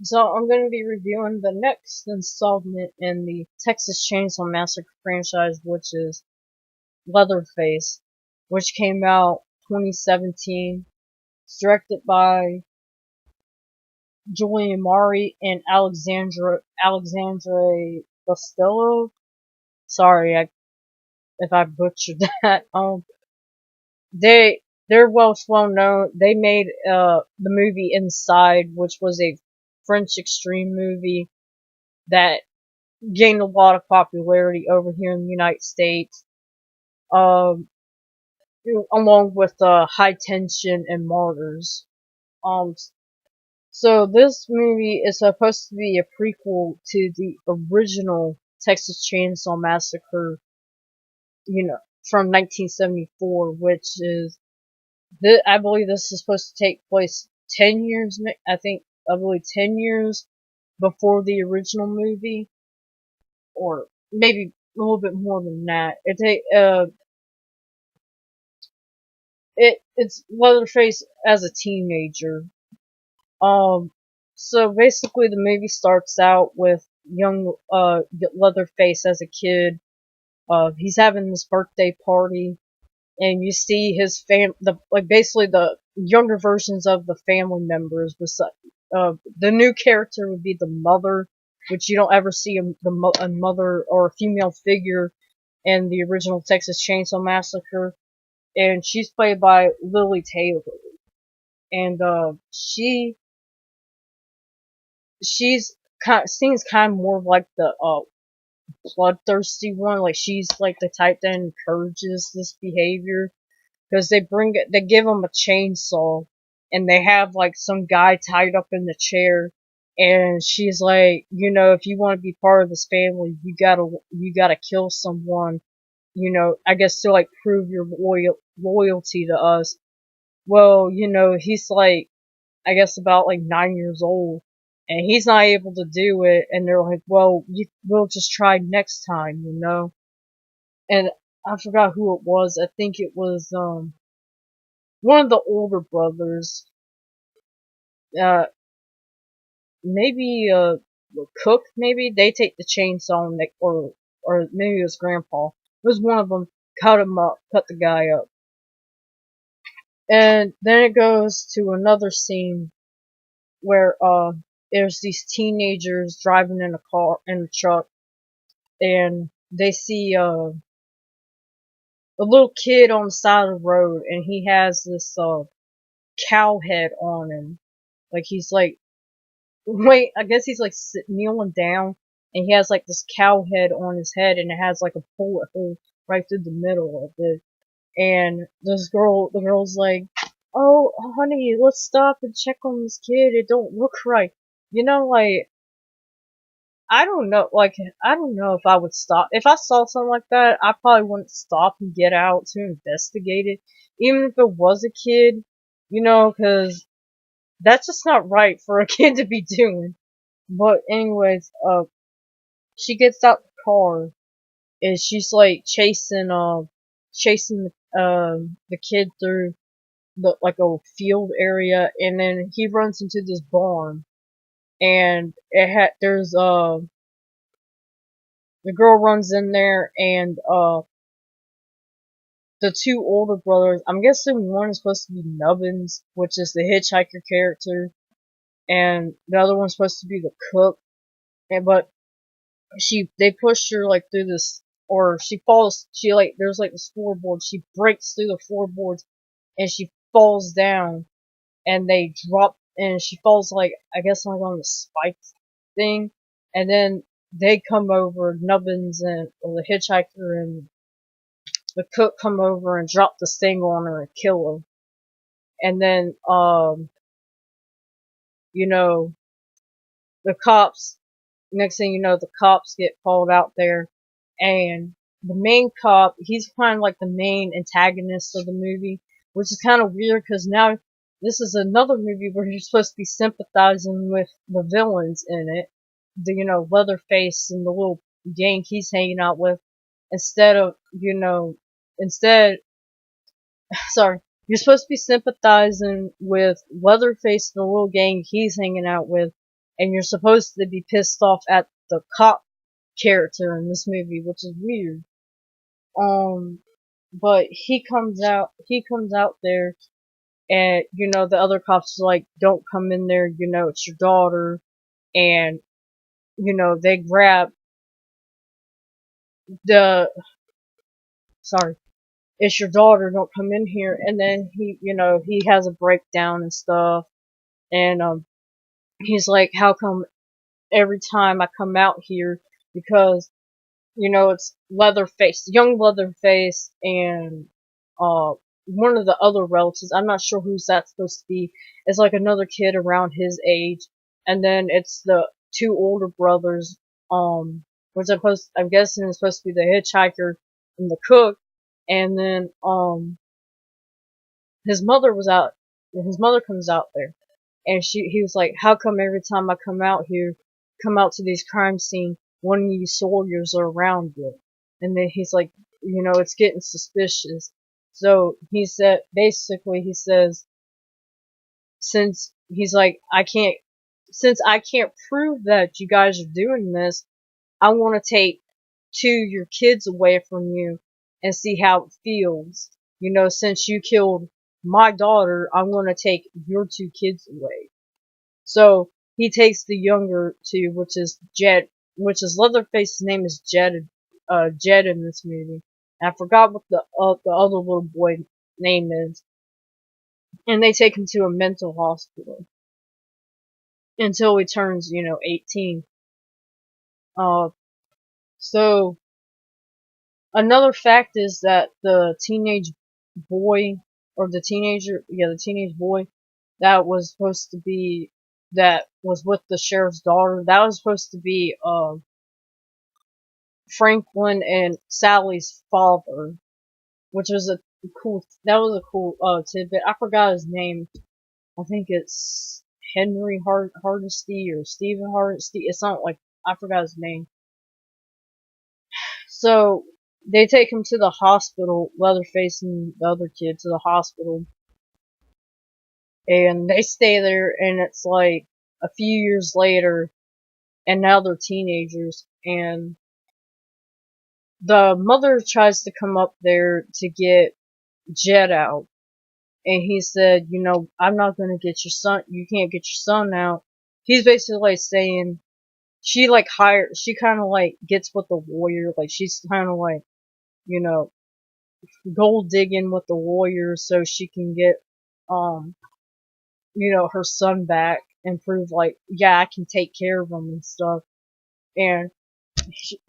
So I'm going to be reviewing the next installment in the Texas Chainsaw Massacre franchise, which is Leatherface, which came out 2017. It's directed by Julian Mari and Alexandre Costello. Sorry if I butchered that. They're well known. They made the movie Inside, which was a French extreme movie that gained a lot of popularity over here in the United States. Um, Along with High Tension and Martyrs. Um, so this movie is supposed to be a prequel to the original Texas Chainsaw Massacre, from 1974, which is I believe this is supposed to take place 10 years. I believe 10 years before the original movie, or maybe a little bit more than that. It's Leatherface as a teenager. Um, so basically the movie starts out with young Leatherface as a kid. He's having this birthday party, and you see his basically the younger versions of the family members. The new character would be the mother, which you don't ever see a mother or a female figure in the original Texas Chainsaw Massacre, and she's played by Lily Taylor, and she's seems kind of more like the bloodthirsty one. Like she's like the type that encourages this behavior, because they give him a chainsaw, and they have like some guy tied up in the chair, and she's like, if you want to be part of this family, you gotta kill someone, I guess to like prove your loyalty to us. Well, he's like, I guess about like 9 years old, and he's not able to do it, and they're like, well, we'll just try next time. And I forgot who it was. I think it was one of the older brothers, uh maybe Cook. Maybe they take the chainsaw, and or maybe it was Grandpa. It was one of them. Cut the guy up, and then it goes to another scene where there's these teenagers driving in a truck, and they see a little kid on the side of the road, and he has this cow head on him, like he's like, wait, I guess he's like kneeling down, and he has like this cow head on his head, and it has like a bullet hole right through the middle of it. And the girl's like, "Oh, honey, let's stop and check on this kid. It don't look right." Like, I don't know if I would stop. If I saw something like that, I probably wouldn't stop and get out to investigate it, even if it was a kid, because that's just not right for a kid to be doing. But anyways, she gets out the car, and she's like chasing the kid through like a field area, and then he runs into this barn, and there's the girl runs in there, and the two older brothers, I'm guessing one is supposed to be Nubbins, which is the hitchhiker character, and the other one's supposed to be the cook. But they push her like through this, or she falls. There's like this floorboard. She breaks through the floorboards, and she falls down, and they drop, and she falls like, I guess, like on the spike thing, and then they come over, Nubbins and the hitchhiker and the cook come over and drop this thing on her and kill her. And then you know the cops, next thing you know, the cops get called out there, and the main cop, he's kind of like the main antagonist of the movie, which is kind of weird, because now this is another movie where you're supposed to be sympathizing with the villains in it, Leatherface and the little gang he's hanging out with, instead of, instead, sorry, you're supposed to be sympathizing with Leatherface and the little gang he's hanging out with, and you're supposed to be pissed off at the cop character in this movie, which is weird. Um, but he comes out there, and, the other cops are like, don't come in there, it's your daughter, and, they grab the, sorry, it's your daughter, don't come in here, and then he has a breakdown and stuff, and, he's like, how come every time I come out here, because, it's Leatherface, young Leatherface, and, one of the other relatives, I'm not sure who's that's supposed to be, it's like another kid around his age, and then it's the two older brothers, which I'm guessing is supposed to be the hitchhiker and the cook, and then, his mother was out, his mother comes out there, and he was like, how come every time I come out here, come out to these crime scene, one of you soldiers are around it? And then he's like, it's getting suspicious. So basically he says, since he's like, since I can't prove that you guys are doing this, I want to take your kids away from you and see how it feels. Since you killed my daughter, I'm going to take your two kids away. So he takes the younger two, which is Jed, which is Leatherface's name is Jed, Jed in this movie. And I forgot what the other little boy name is. And they take him to a mental hospital until he turns, 18. Uh, so another fact is that the teenage boy, or the teenage boy that was supposed to be, that was with the sheriff's daughter, that was supposed to be, Franklin and Sally's father, which was that was a cool, tidbit. I forgot his name. I think it's Henry Hardesty or Stephen Hardesty. It's not like, I forgot his name. So, they take him to the hospital, Leatherface and the other kid to the hospital, and they stay there, and it's like a few years later, and now they're teenagers, and the mother tries to come up there to get Jed out, and he said, I'm not gonna get your son, you can't get your son out. He's basically like saying, she kinda like gets with the warrior, like she's kinda like, you know, gold digging with the warrior so she can get, her son back and prove like, yeah, I can take care of him and stuff. And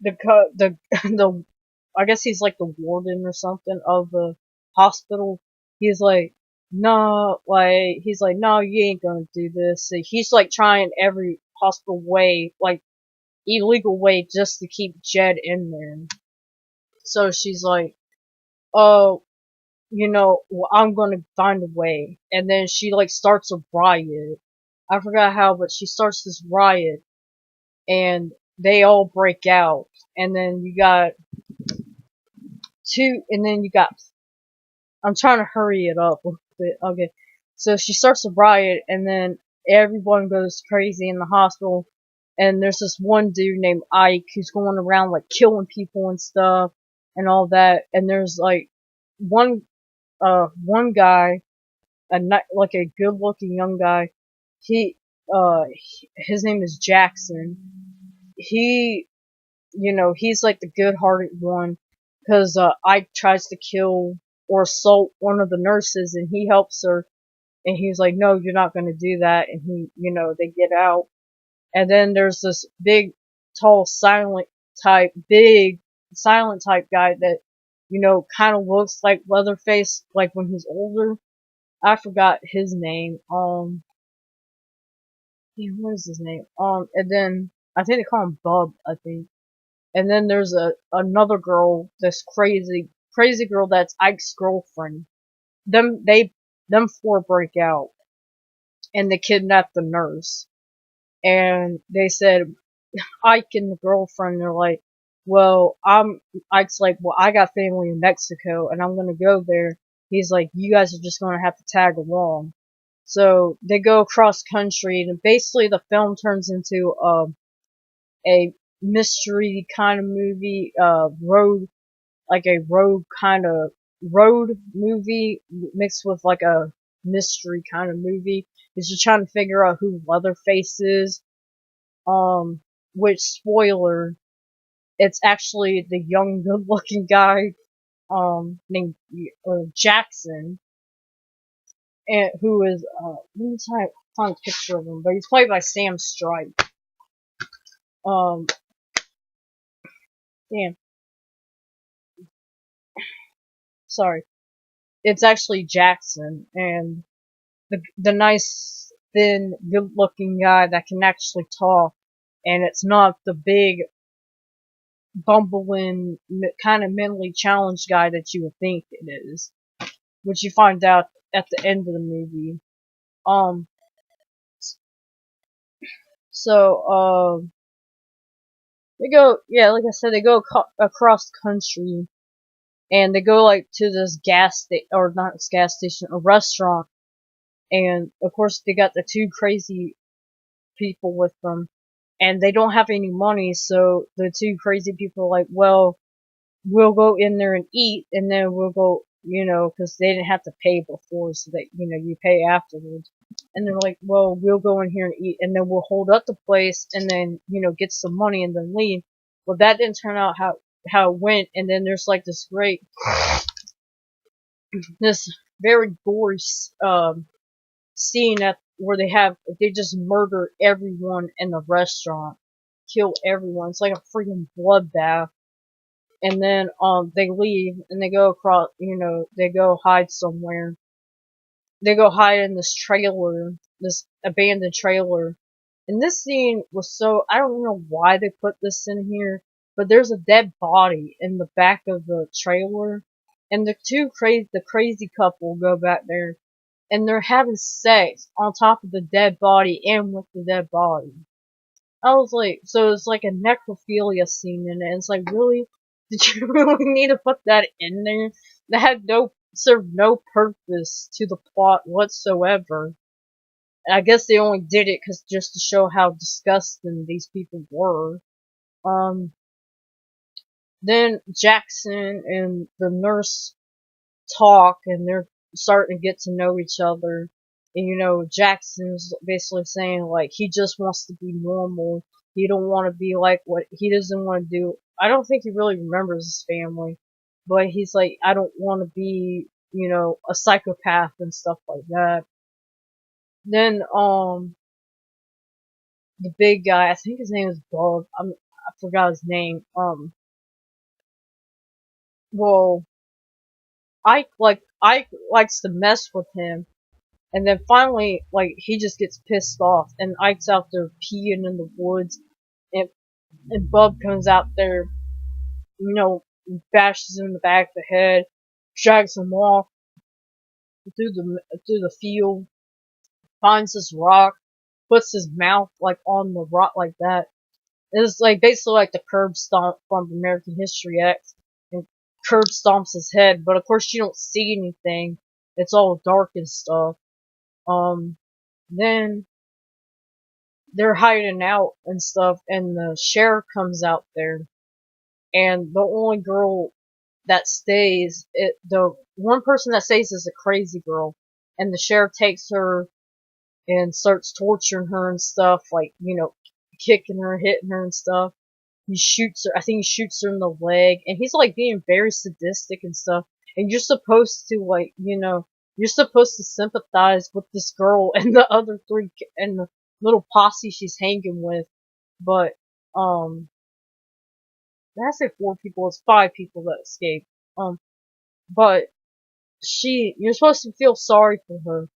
the I guess he's like the warden or something of the hospital. He's like, no, you ain't gonna do this. So he's like trying every possible way, like illegal way, just to keep Jed in there. So she's like, oh, well, I'm gonna find a way. And then she like starts a riot. I forgot how, but she starts this riot, and they all break out. And then you got I'm trying to hurry it up a bit. Okay. So she starts a riot, and then everyone goes crazy in the hospital. And there's this one dude named Ike who's going around like killing people and stuff and all that. And there's like one guy, like a good looking young guy. He his name is Jackson. He, he's like the good hearted one, because Ike tries to kill or assault one of the nurses, and he helps her, and he's like, no, you're not going to do that, and they get out. And then there's this tall, silent type guy that, kind of looks like Leatherface, like when he's older. I forgot his name. What is his name? And then, I think they call him Bub, I think. And then there's another girl, this crazy girl that's Ike's girlfriend. Them four break out, and they kidnap the nurse. And they said, Ike and the girlfriend are like, well, Ike's like, well, I got family in Mexico, and I'm gonna go there. He's like, you guys are just gonna have to tag along. So they go across country, and basically the film turns into a mystery kind of movie, road, like a road kind of road movie mixed with like a mystery kind of movie. Is you're trying to figure out who Leatherface is. Um, which spoiler, it's actually the young, good-looking guy, named Jackson, and who is let me find a picture of him, but he's played by Sam Stripe. Um, damn, sorry, it's actually Jackson, and the nice, thin, good-looking guy that can actually talk, and it's not the big, bumbling, kind of mentally challenged guy that you would think it is, which you find out at the end of the movie. Um, so, they go, yeah, like I said, they go across country, and they go, like, to this or not this gas station, a restaurant, and, of course, they got the two crazy people with them, and they don't have any money, so the two crazy people are like, well, we'll go in there and eat, and then we'll go, because they didn't have to pay before, so that, you pay afterwards. And they're like, well, we'll go in here and eat, and then we'll hold up the place, and then, get some money and then leave. Well, that didn't turn out how it went, and then there's like this very gory, scene where they just murder everyone in the restaurant, kill everyone. It's like a freaking bloodbath. And then they leave and they go across, they go hide somewhere. They go hide in this trailer, this abandoned trailer. And this scene was I don't know why they put this in here, but there's a dead body in the back of the trailer, and the crazy couple go back there, and they're having sex on top of the dead body and with the dead body. I was like, so it's like a necrophilia scene in it. And it's like, really? Did you really need to put that in there? That had served no purpose to the plot whatsoever. I guess they only did it just to show how disgusting these people were. Um, then Jackson and the nurse talk, and they're starting to get to know each other. And Jackson's basically saying like he just wants to be normal. He don't want to be like what he doesn't want to do. I don't think he really remembers his family, but he's like, I don't want to be, a psychopath and stuff like that. Then the big guy, I think his name is Bob. I forgot his name. Well, Ike likes to mess with him. And then finally, like, he just gets pissed off, and Ike's out there peeing in the woods, and, and Bub comes out there, bashes him in the back of the head, drags him off through the field, finds this rock, puts his mouth, like, on the rock like that. It's, like, basically like the curb stomp from American History X, and curb stomps his head, but of course you don't see anything, it's all dark and stuff. Then they're hiding out and stuff, and the sheriff comes out there, and the only girl that stays, the one person that stays is a crazy girl, and the sheriff takes her and starts torturing her and stuff, like, kicking her, hitting her and stuff. He shoots her, I think he shoots her in the leg, and he's like being very sadistic and stuff, and you're supposed to, like, you're supposed to sympathize with this girl and the other three, and the little posse she's hanging with, but, I say 4 people, it's 5 people that escaped, but you're supposed to feel sorry for her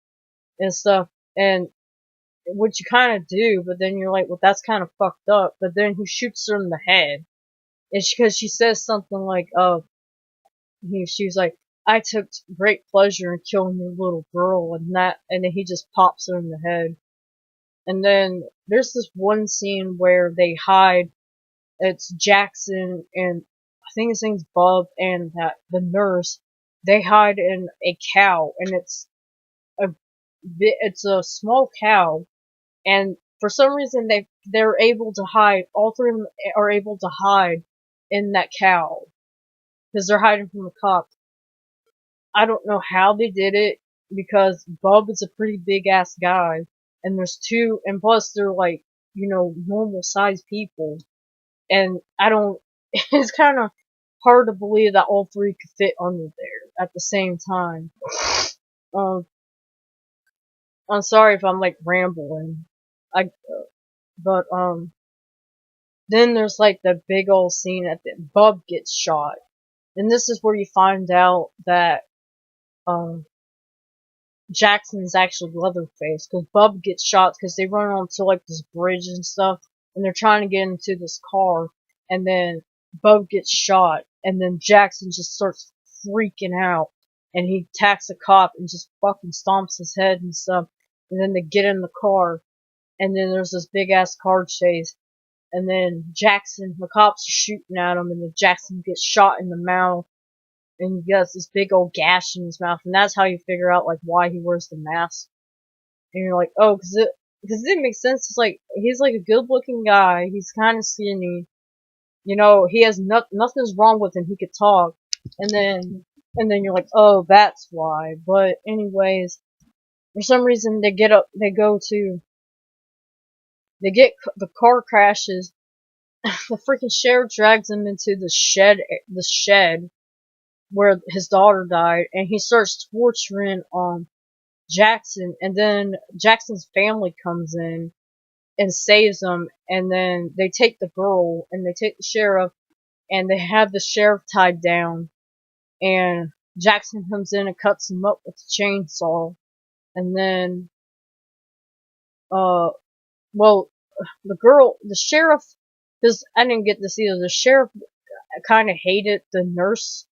and stuff, and which you kind of do, but then you're like, well, that's kind of fucked up, but then he shoots her in the head, it's because she says something like, she was like, I took great pleasure in killing your little girl, and then he just pops her in the head. And then there's this one scene where they hide. It's Jackson and I think his name's Bob and the nurse. They hide in a cow, and it's a it's a small cow, and for some reason they're able to hide. All three of them are able to hide in that cow because they're hiding from the cops. I don't know how they did it because Bub is a pretty big ass guy, and there's two, and plus they're like, normal sized people, and I don't. It's kind of hard to believe that all three could fit under there at the same time. Um, I'm sorry if I'm like rambling. I, but then there's like the big old scene at the Bub gets shot, and this is where you find out that um Jackson's actually Leatherface, because Bub gets shot because they run onto like this bridge and stuff, and they're trying to get into this car, and then Bub gets shot, and then Jackson just starts freaking out, and he attacks a cop and just fucking stomps his head and stuff, and then they get in the car, and then there's this big ass car chase, and then the cops are shooting at him, and then Jackson gets shot in the mouth, and he has this big old gash in his mouth, and that's how you figure out like why he wears the mask. And you're like, oh, because it makes sense. It's like he's like a good-looking guy. He's kind of skinny. He has nothing's wrong with him. He could talk, and then you're like, oh, that's why. But anyways, for some reason they get up. The car crashes. The freaking sheriff drags him into the shed where his daughter died, and he starts torturing Jackson, and then Jackson's family comes in and saves him, and then they take the girl, and they take the sheriff, and they have the sheriff tied down, and Jackson comes in and cuts him up with a chainsaw, and then, uh, well, the sheriff, because I didn't get this either, the sheriff kind of hated the nurse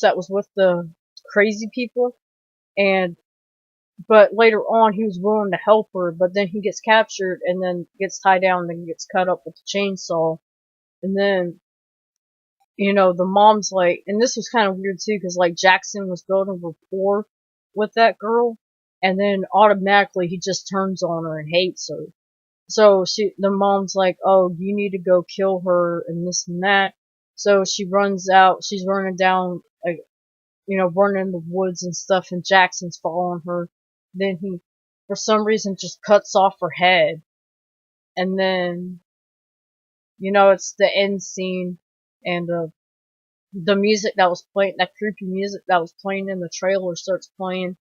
that was with the crazy people, and but later on he was willing to help her, but then he gets captured and then gets tied down and then gets cut up with a chainsaw. And then, the mom's like, and this was kind of weird too, because like Jackson was building rapport with that girl, and then automatically he just turns on her and hates her. So the mom's like, oh, you need to go kill her and this and that. So she runs out, she's running down, like, running in the woods and stuff, and Jackson's following her. Then he, for some reason, just cuts off her head. And then, it's the end scene, and the music that was playing, that creepy music that was playing in the trailer starts playing,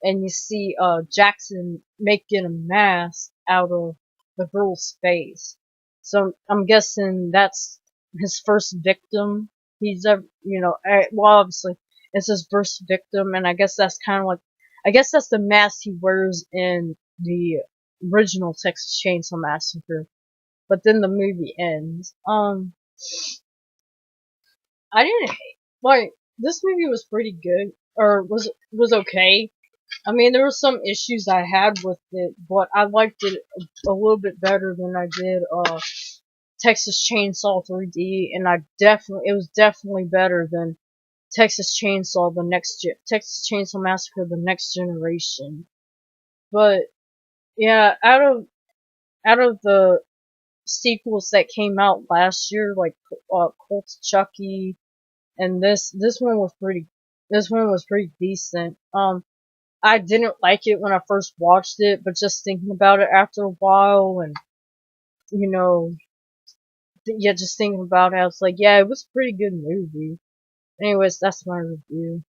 and you see Jackson making a mask out of the girl's face. So I'm guessing that's his first victim he's ever, well, obviously it's his first victim, and I guess that's kind of like, I guess that's the mask he wears in the original Texas Chainsaw Massacre. But then the movie ends. I didn't like this movie was pretty good, or was okay. I mean, there were some issues I had with it, but I liked it a little bit better than I did Texas Chainsaw 3D, and it was definitely better than Texas Chainsaw Massacre: The Next Generation. But yeah, out of the sequels that came out last year, like Cult of Chucky, and this one was pretty decent. I didn't like it when I first watched it, but just thinking about it after a while, and you know, yeah, just thinking about it, I was like, yeah, it was a pretty good movie. Anyways, that's my review.